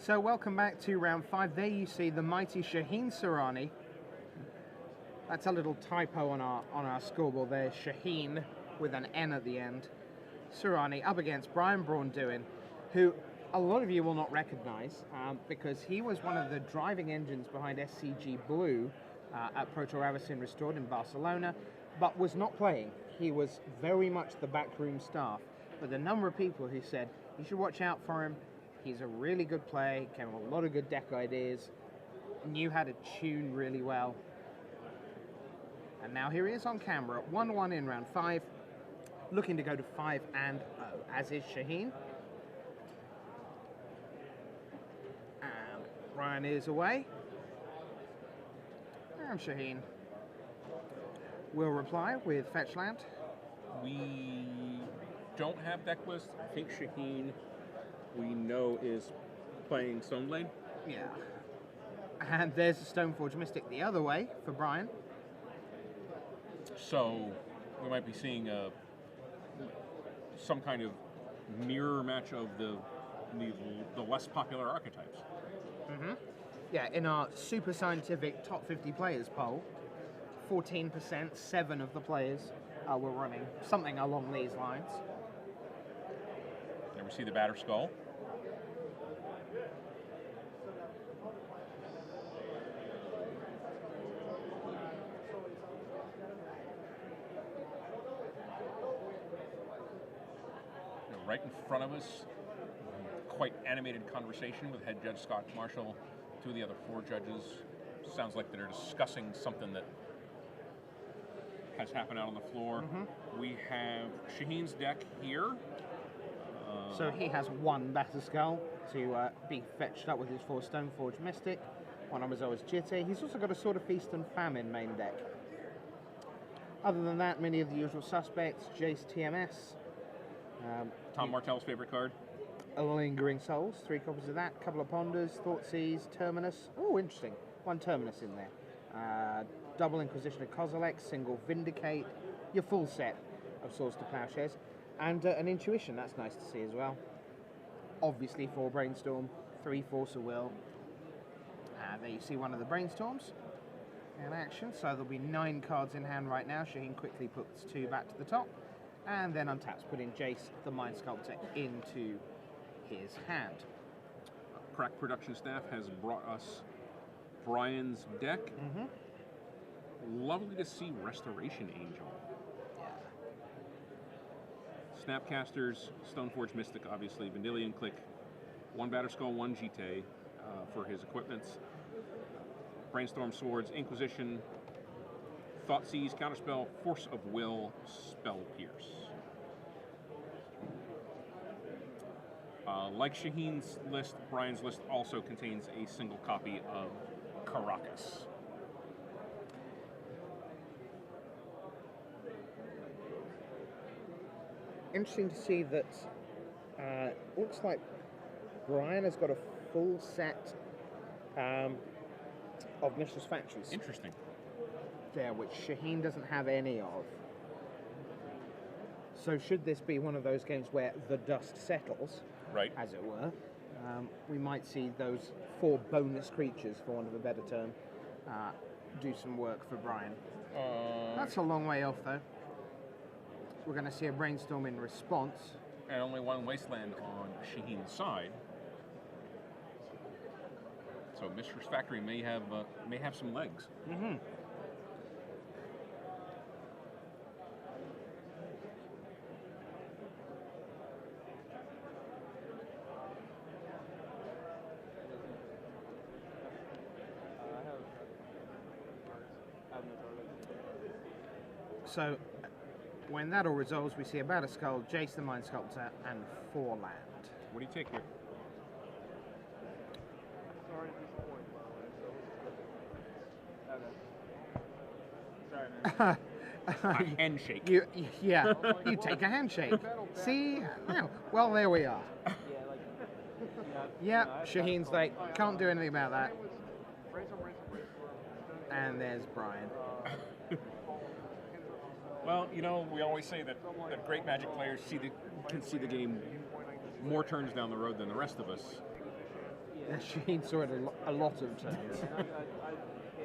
So welcome back to round 5. There you see the mighty Shaheen Soorani. That's a little typo on our scoreboard there. Shaheen with an N at the end. Soorani up against Braun Duin, who a lot of you will not recognise because he was one of the driving engines behind SCG Blue at Pro Tour Avicen Restored in Barcelona, but was not playing. He was very much the backroom staff. But the number of people who said, you should watch out for him, he's a really good player, came with a lot of good deck ideas, knew how to tune really well. And now here he is on camera, 1-1 in round 5, looking to go to 5-0, as is Shaheen. And Ryan is away. And Shaheen will reply with fetch land. We don't have deck list. I think Shaheen, we know, is playing Stoneblade. Yeah. And there's the Stoneforge Mystic the other way for Brian. So we might be seeing some kind of mirror match of the less popular archetypes. Mm-hmm. Yeah, in our super scientific top 50 players poll, 14%, 7 of the players were running something along these lines. There we see the Batter Skull. Right in front of us, quite animated conversation with head judge Scott Marshall, 2 of the other 4 judges. Sounds like they're discussing something that has happened out on the floor. Mm-hmm. We have Shaheen's deck here. So he has 1 Batter Skull to be fetched up with his 4 Stoneforge Mystic. 1 of his always Jitty. He's also got a Sword of Feast and Famine main deck. Other than that, many of the usual suspects, Jace TMS. Tom Martell's favorite card. A Lingering Souls, 3 copies of that. Couple of Ponders, Thoughtseize, Terminus. Oh, interesting. 1 Terminus in there. Double Inquisition of Kozilek, single Vindicate. Your full set of Swords to Plowshares. And an Intuition, that's nice to see as well. Obviously 4 Brainstorm, 3 Force of Will. There you see one of the Brainstorms in action. So there'll be 9 cards in hand right now. Shaheen quickly puts 2 back to the top. And then untaps, putting Jace, the Mind Sculptor, into his hand. Crack Production staff has brought us Brian's deck. Mm-hmm. Lovely to see Restoration Angel. Yeah. Snapcasters, Stoneforge Mystic, obviously, Vendilion Click, 1 Batter Skull, 1 Jite for his equipments. Brainstorm Swords, Inquisition, Thoughtseize, Counterspell, Force of Will, Spell Pierce. Like Shaheen's list, Brian's list also contains a single copy of Caracas. Interesting to see that looks like Brian has got a full set of Mistress Factories. Interesting. There, which Shaheen doesn't have any of. So should this be one of those games where the dust settles, right, as it were, we might see those 4 bonus creatures, for want of a better term, do some work for Brian. That's a long way off, though. We're going to see a Brainstorm in response. And only 1 Wasteland on Shaheen's side. So Mistress Factory may have some legs. Mm-hmm. So, when that all resolves, we see a Batter Skull, Jace the Mind Sculptor, and 4 land. What do you take here? Sorry, a handshake. You take a handshake. See? Oh, well, there we are. Yep, Shaheen's like, can't do anything about that. And there's Brian. Well, you know, we always say that great Magic players can see the game more turns down the road than the rest of us. Shaheen saw it a lot of times.